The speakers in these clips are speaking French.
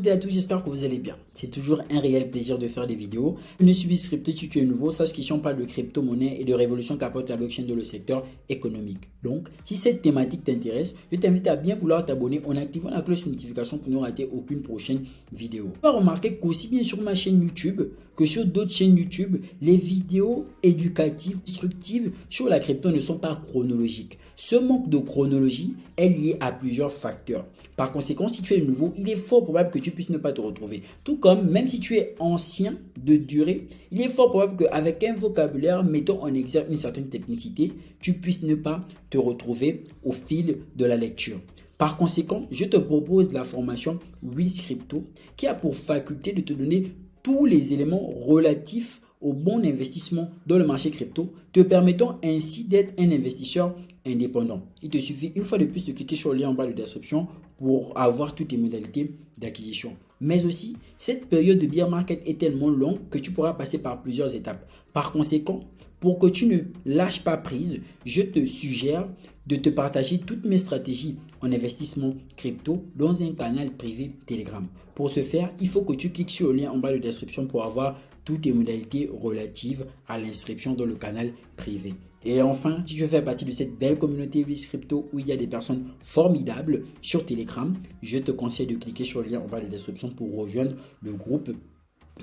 toutes et à tous, j'espère que vous allez bien. C'est toujours un réel plaisir de faire des vidéos. Ne subis crypto si tu es nouveau, sache qu'ici on parle de crypto-monnaie et de révolution qu'apporte la blockchain dans le secteur économique. Donc, si cette thématique t'intéresse, je t'invite à bien vouloir t'abonner en activant la cloche de notification pour ne rater aucune prochaine vidéo. Tu vas remarquer qu'aussi bien sur ma chaîne YouTube que sur d'autres chaînes YouTube, les vidéos éducatives, instructives sur la crypto ne sont pas chronologiques. Ce manque de chronologie est lié à plusieurs facteurs. Par conséquent, si tu es nouveau, il est fort probable que tu puisses ne pas te retrouver. Tout comme, même si tu es ancien de durée, il est fort probable qu'avec un vocabulaire mettant en exergue une certaine technicité, tu puisses ne pas te retrouver au fil de la lecture. Par conséquent, je te propose la formation Wiz Crypto qui a pour faculté de te donner tous les éléments relatifs au bon investissement dans le marché crypto, te permettant ainsi d'être un investisseur indépendant. Il te suffit une fois de plus de cliquer sur le lien en bas de description pour avoir toutes les modalités d'acquisition. Mais aussi, cette période de bear market est tellement longue que tu pourras passer par plusieurs étapes. Par conséquent, pour que tu ne lâches pas prise, je te suggère de te partager toutes mes stratégies en investissement crypto dans un canal privé Telegram. Pour ce faire, il faut que tu cliques sur le lien en bas de description pour avoir toutes les modalités relatives à l'inscription dans le canal privé. Et enfin, si tu veux faire partie de cette belle communauté Wiz Crypto où il y a des personnes formidables sur Telegram, je te conseille de cliquer sur le lien en bas de description pour rejoindre le groupe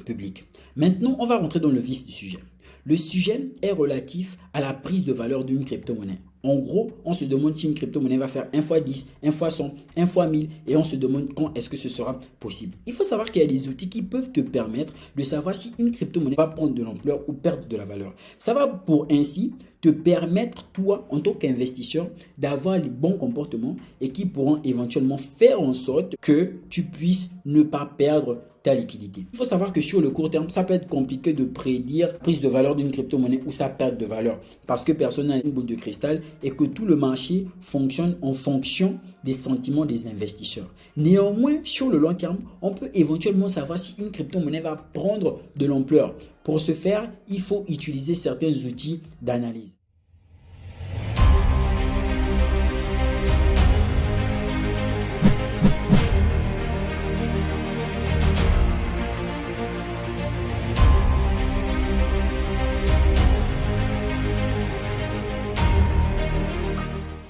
public. Maintenant, on va rentrer dans le vif du sujet. Le sujet est relatif à la prise de valeur d'une crypto-monnaie. En gros, on se demande si une crypto-monnaie va faire 1 x 10, 1 x 100, 1 x 1000 et on se demande quand est-ce que ce sera possible. Il faut savoir qu'il y a des outils qui peuvent te permettre de savoir si une crypto-monnaie va prendre de l'ampleur ou perdre de la valeur. Ça va pour ainsi te permettre, toi, en tant qu'investisseur, d'avoir les bons comportements et qui pourront éventuellement faire en sorte que tu puisses ne pas perdre ta liquidité. Il faut savoir que sur le court terme, ça peut être compliqué de prédire la prise de valeur d'une crypto-monnaie ou sa perte de valeur parce que personne n'a une boule de cristal et que tout le marché fonctionne en fonction des sentiments des investisseurs. Néanmoins, sur le long terme, on peut éventuellement savoir si une crypto-monnaie va prendre de l'ampleur. Pour ce faire, il faut utiliser certains outils d'analyse.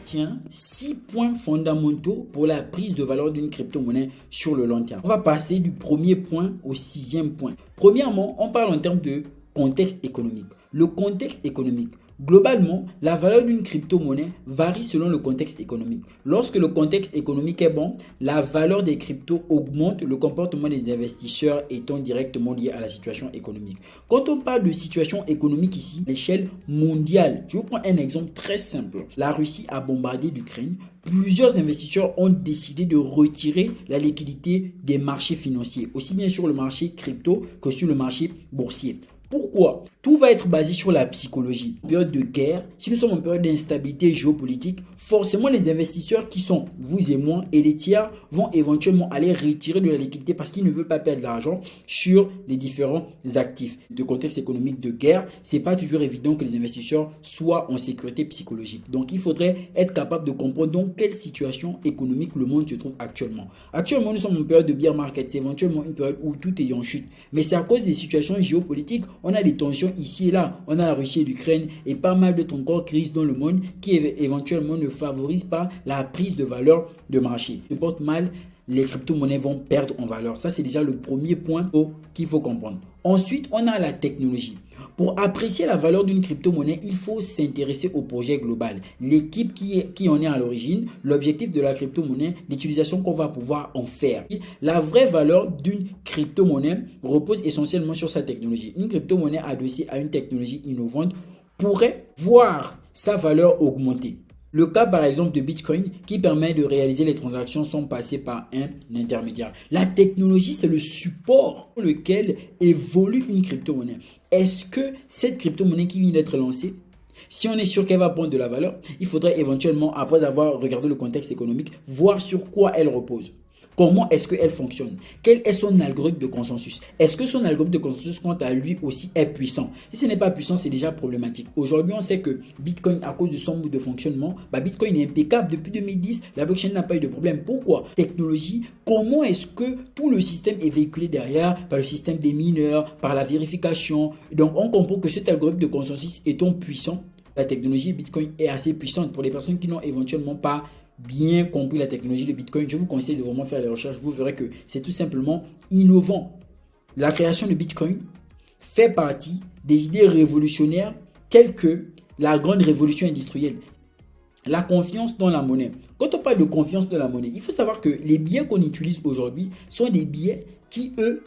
Tiens, 6 points fondamentaux pour la prise de valeur d'une crypto-monnaie sur le long terme. On va passer du premier point au 6e point. Premièrement, on parle en termes de contexte économique. Le contexte économique. Globalement, la valeur d'une crypto-monnaie varie selon le contexte économique. Lorsque le contexte économique est bon, la valeur des cryptos augmente, le comportement des investisseurs étant directement lié à la situation économique. Quand on parle de situation économique ici, à l'échelle mondiale, je vous prends un exemple très simple. La Russie a bombardé l'Ukraine. Plusieurs investisseurs ont décidé de retirer la liquidité des marchés financiers, aussi bien sur le marché crypto que sur le marché boursier. Pourquoi? Tout va être basé sur la psychologie. En période de guerre, si nous sommes en période d'instabilité géopolitique, forcément les investisseurs qui sont vous et moi et les tiers vont éventuellement aller retirer de la liquidité parce qu'ils ne veulent pas perdre de l'argent sur les différents actifs. De contexte économique de guerre, c'est pas toujours évident que les investisseurs soient en sécurité psychologique. Donc il faudrait être capable de comprendre dans quelle situation économique le monde se trouve actuellement. Actuellement, nous sommes en période de bear market, c'est éventuellement une période où tout est en chute. Mais c'est à cause des situations géopolitiques. On a des tensions ici et là. On a la Russie et l'Ukraine et pas mal d'autres encore crises dans le monde qui éventuellement ne favorisent pas la prise de valeur de marché. Se porte mal, les crypto-monnaies vont perdre en valeur. Ça, c'est déjà le premier point qu'il faut comprendre. Ensuite, on a la technologie. Pour apprécier la valeur d'une crypto-monnaie, il faut s'intéresser au projet global. L'équipe qui en est à l'origine, l'objectif de la crypto-monnaie, l'utilisation qu'on va pouvoir en faire. La vraie valeur d'une crypto-monnaie repose essentiellement sur sa technologie. Une crypto-monnaie adossée à une technologie innovante pourrait voir sa valeur augmenter. Le cas par exemple de Bitcoin qui permet de réaliser les transactions sans passer par un intermédiaire. La technologie, c'est le support sur lequel évolue une crypto-monnaie. Est-ce que cette crypto-monnaie qui vient d'être lancée, si on est sûr qu'elle va prendre de la valeur, il faudrait éventuellement, après avoir regardé le contexte économique, voir sur quoi elle repose. Comment est-ce qu'elle fonctionne? Quel est son algorithme de consensus? Est-ce que son algorithme de consensus, quant à lui aussi, est puissant? Si ce n'est pas puissant, c'est déjà problématique. Aujourd'hui, on sait que Bitcoin, à cause de son mode de fonctionnement, Bitcoin est impeccable. Depuis 2010, la blockchain n'a pas eu de problème. Pourquoi? Technologie, comment est-ce que tout le système est véhiculé derrière par le système des mineurs, par la vérification? Donc, on comprend que cet algorithme de consensus étant puissant, la technologie Bitcoin est assez puissante. Pour les personnes qui n'ont éventuellement pas bien compris la technologie de Bitcoin, je vous conseille de vraiment faire les recherches. Vous verrez que c'est tout simplement innovant. La création de Bitcoin fait partie des idées révolutionnaires telles que la grande révolution industrielle. La confiance dans la monnaie. Quand on parle de confiance dans la monnaie, il faut savoir que les billets qu'on utilise aujourd'hui sont des billets qui, eux,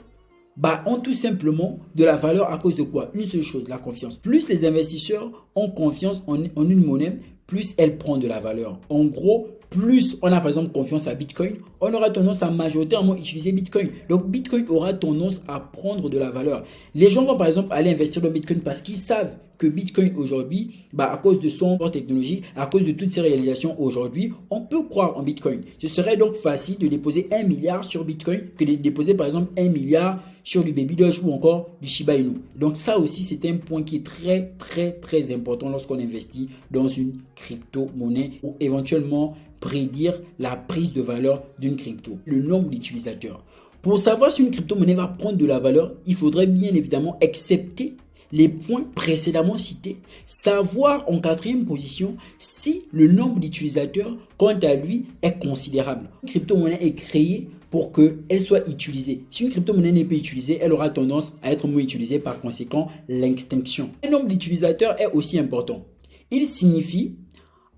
ont tout simplement de la valeur à cause de quoi? Une seule chose, la confiance. Plus les investisseurs ont confiance en une monnaie, plus elle prend de la valeur. En gros, plus on a par exemple confiance à Bitcoin, on aura tendance à majoritairement utiliser Bitcoin. Donc Bitcoin aura tendance à prendre de la valeur. Les gens vont par exemple aller investir dans Bitcoin parce qu'ils savent que Bitcoin aujourd'hui, à cause de son technologie, à cause de toutes ses réalisations aujourd'hui, on peut croire en Bitcoin. Ce serait donc facile de déposer 1 milliard sur Bitcoin que de déposer par exemple 1 milliard sur du Baby Doge ou encore du Shiba Inu. Donc ça aussi, c'est un point qui est très très très important lorsqu'on investit dans une crypto-monnaie ou éventuellement prédire la prise de valeur d'une crypto. Le nombre d'utilisateurs. Pour savoir si une crypto-monnaie va prendre de la valeur, il faudrait bien évidemment accepter les points précédemment cités, savoir en quatrième position si le nombre d'utilisateurs, quant à lui, est considérable. Une crypto-monnaie est créée pour qu'elle soit utilisée. Si une crypto-monnaie n'est pas utilisée, elle aura tendance à être moins utilisée, par conséquent, l'extinction. Le nombre d'utilisateurs est aussi important. Il signifie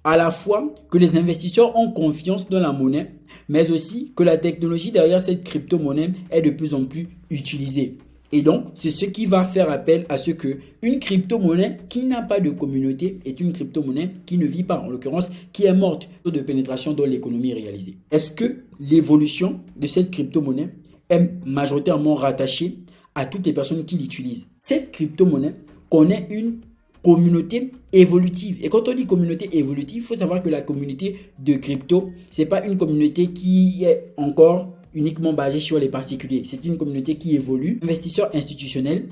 à la fois que les investisseurs ont confiance dans la monnaie, mais aussi que la technologie derrière cette crypto-monnaie est de plus en plus utilisée. Et donc, c'est ce qui va faire appel à ce que une crypto-monnaie qui n'a pas de communauté est une crypto-monnaie qui ne vit pas, en l'occurrence, qui est morte de pénétration dans l'économie réalisée. Est-ce que l'évolution de cette crypto-monnaie est majoritairement rattachée à toutes les personnes qui l'utilisent? Cette crypto-monnaie connaît une communauté évolutive. Et quand on dit communauté évolutive, il faut savoir que la communauté de crypto, ce n'est pas une communauté qui est encore uniquement basée sur les particuliers. C'est une communauté qui évolue. Investisseurs institutionnels,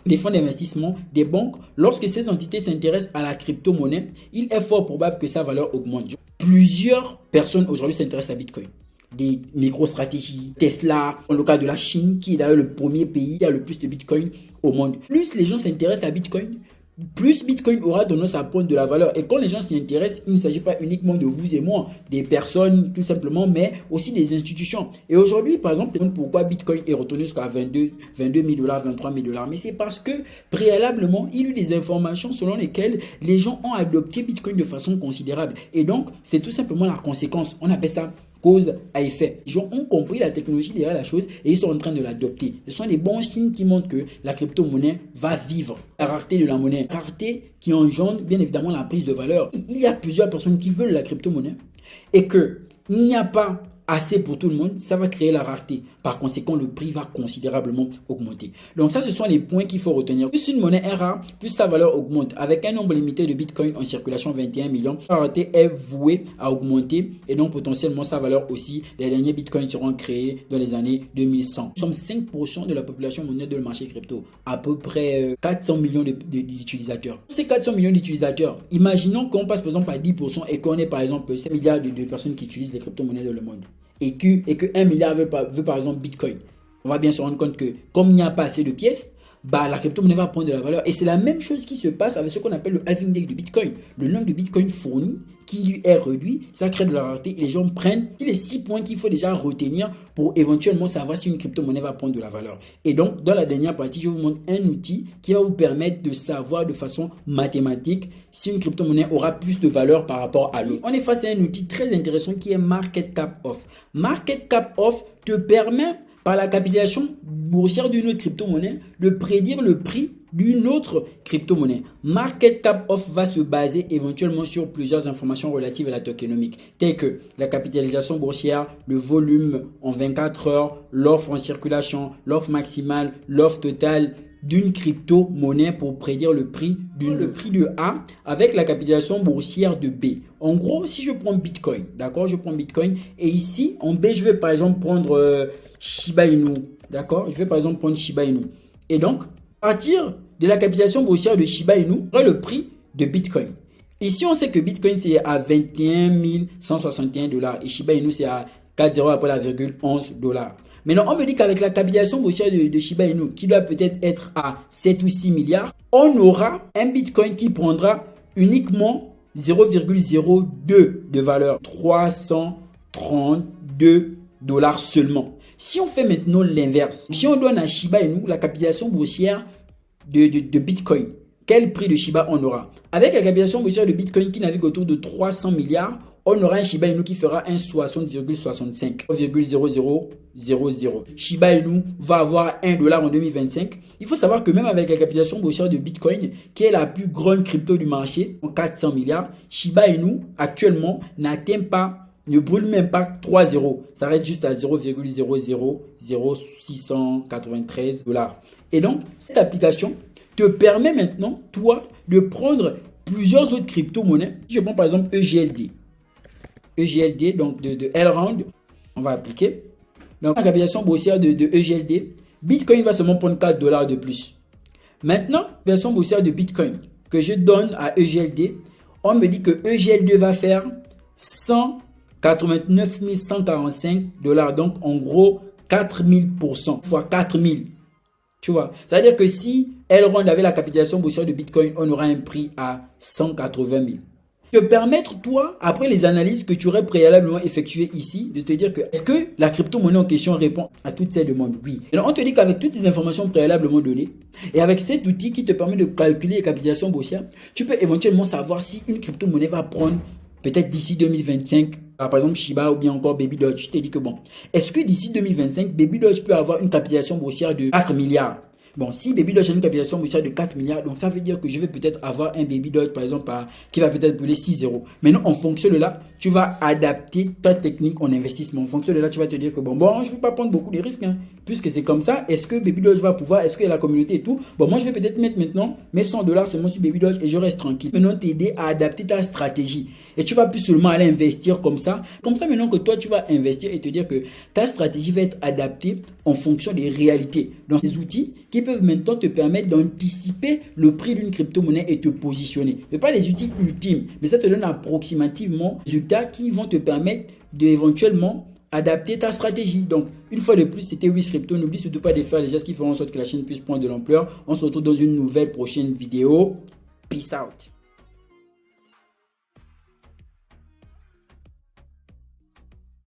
des fonds d'investissement, des banques, lorsque ces entités s'intéressent à la crypto-monnaie, il est fort probable que sa valeur augmente. Plusieurs personnes aujourd'hui s'intéressent à Bitcoin. Des micro-stratégies, Tesla, dans le cas de la Chine, qui est d'ailleurs le premier pays qui a le plus de Bitcoin au monde. Plus les gens s'intéressent à Bitcoin, plus Bitcoin aura tendance à prendre de la valeur. Et quand les gens s'y intéressent, il ne s'agit pas uniquement de vous et moi, des personnes tout simplement, mais aussi des institutions. Et aujourd'hui, par exemple, pourquoi Bitcoin est retourné jusqu'à 22 000 $, 23 000 $. Mais c'est parce que préalablement, il y a eu des informations selon lesquelles les gens ont adopté Bitcoin de façon considérable. Et donc, c'est tout simplement la conséquence. On appelle ça cause à effet. Les gens ont compris la technologie derrière la chose et ils sont en train de l'adopter. Ce sont des bons signes qui montrent que la crypto-monnaie va vivre. La rareté de la monnaie. La rareté qui engendre bien évidemment la prise de valeur. Il y a plusieurs personnes qui veulent la crypto-monnaie et qu'il n'y a pas assez pour tout le monde, ça va créer la rareté. Par conséquent, le prix va considérablement augmenter. Donc ça, ce sont les points qu'il faut retenir. Plus une monnaie est rare, plus sa valeur augmente. Avec un nombre limité de Bitcoin en circulation, 21 millions, la rareté est vouée à augmenter et donc potentiellement sa valeur aussi. Les derniers Bitcoins seront créés dans les années 2100. Nous sommes 5% de la population mondiale de le marché crypto. À peu près 400 millions d'utilisateurs. Ces 400 millions d'utilisateurs, imaginons qu'on passe par exemple à 10% et qu'on ait par exemple 7 milliards de personnes qui utilisent les crypto-monnaies dans le monde. Et que 1 milliard veut par exemple Bitcoin. On va bien se rendre compte que comme il n'y a pas assez de pièces, la crypto-monnaie va prendre de la valeur. Et c'est la même chose qui se passe avec ce qu'on appelle le halving day de Bitcoin. Le nombre de Bitcoin fourni qui lui est réduit, ça crée de la rareté et les gens prennent les 6 points qu'il faut déjà retenir pour éventuellement savoir si une crypto-monnaie va prendre de la valeur. Et donc, dans la dernière partie, je vous montre un outil qui va vous permettre de savoir de façon mathématique si une crypto-monnaie aura plus de valeur par rapport à l'autre. On est face à un outil très intéressant qui est Market Cap Off. Market Cap Off te permet, par la capitalisation boursière d'une autre crypto-monnaie, de prédire le prix d'une autre crypto-monnaie. Market Cap Off va se baser éventuellement sur plusieurs informations relatives à la tokenomique, telles que la capitalisation boursière, le volume en 24 heures, l'offre en circulation, l'offre maximale, l'offre totale, d'une crypto-monnaie pour prédire le prix de A avec la capitalisation boursière de B. En gros, si je prends Bitcoin, d'accord, je prends Bitcoin et ici en B, je vais par exemple prendre Shiba Inu, d'accord, je vais par exemple prendre Shiba Inu. Et donc, à partir de la capitalisation boursière de Shiba Inu, on aura le prix de Bitcoin. Ici, on sait que Bitcoin, c'est à 21 161 $ et Shiba Inu, c'est à 4,0 après la virgule 11 $. Maintenant, on me dit qu'avec la capitalisation boursière de Shiba Inu, qui doit peut-être être à 7 ou 6 milliards, on aura un Bitcoin qui prendra uniquement 0,02 de valeur, 332 $ seulement. Si on fait maintenant l'inverse, si on donne à Shiba Inu la capitalisation boursière de Bitcoin, quel prix de Shiba on aura? Avec la capitalisation boursière de Bitcoin qui navigue autour de 300 milliards, on aura un Shiba Inu qui fera un 60,65, 0,0000. Shiba Inu va avoir 1 $ en 2025. Il faut savoir que même avec la capitalisation boursière de Bitcoin, qui est la plus grande crypto du marché, en 400 milliards, Shiba Inu actuellement n'atteint pas, ne brûle même pas 3 zéros. Ça reste juste à 0,000693 $. Et donc, cette application te permet maintenant, toi, de prendre plusieurs autres crypto-monnaies. Si je prends par exemple EGLD, donc de Elrond, on va appliquer. Donc, la capitalisation boursière de EGLD, Bitcoin va seulement prendre 4 $ de plus. Maintenant, la capitalisation boursière de Bitcoin que je donne à EGLD, on me dit que EGLD va faire 189 145 $. Donc, en gros, 4000% fois 4000. Tu vois, c'est-à-dire que si Elrond avait la capitalisation boursière de Bitcoin, on aura un prix à 180 000. Te permettre, toi, après les analyses que tu aurais préalablement effectuées ici, de te dire que est-ce que la crypto-monnaie en question répond à toutes ces demandes? Oui. Alors, on te dit qu'avec toutes les informations préalablement données et avec cet outil qui te permet de calculer les capitalisations boursières, tu peux éventuellement savoir si une crypto-monnaie va prendre peut-être d'ici 2025, par exemple Shiba ou bien encore Baby Doge. Je te dis que bon, est-ce que d'ici 2025, Baby Doge peut avoir une capitalisation boursière de 4 milliards? Bon, si Baby Doge a une capitalisation boursière de 4 milliards, donc ça veut dire que je vais peut-être avoir un Baby Doge, par exemple, qui va peut-être brûler 6 zéros. Maintenant, en fonction de là, tu vas adapter ta technique en investissement. En fonction de là, tu vas te dire que bon, je ne vais pas prendre beaucoup de risques, hein, puisque c'est comme ça. Est-ce que Baby Doge va pouvoir, est-ce que la communauté et tout? Bon, moi, je vais peut-être mettre maintenant mes 100 $ seulement sur Baby Doge et je reste tranquille. Maintenant, t'aider à adapter ta stratégie. Et tu vas plus seulement aller investir comme ça. Comme ça, maintenant que toi, tu vas investir et te dire que ta stratégie va être adaptée en fonction des réalités. Donc, ces outils qui peuvent maintenant te permettre d'anticiper le prix d'une crypto-monnaie et te positionner. Ce n'est pas les outils ultimes, mais ça te donne approximativement des résultats qui vont te permettre d'éventuellement adapter ta stratégie. Donc, une fois de plus, c'était WizCrypto. N'oublie surtout pas de faire les gestes qui feront en sorte que la chaîne puisse prendre de l'ampleur. On se retrouve dans une nouvelle prochaine vidéo. Peace out.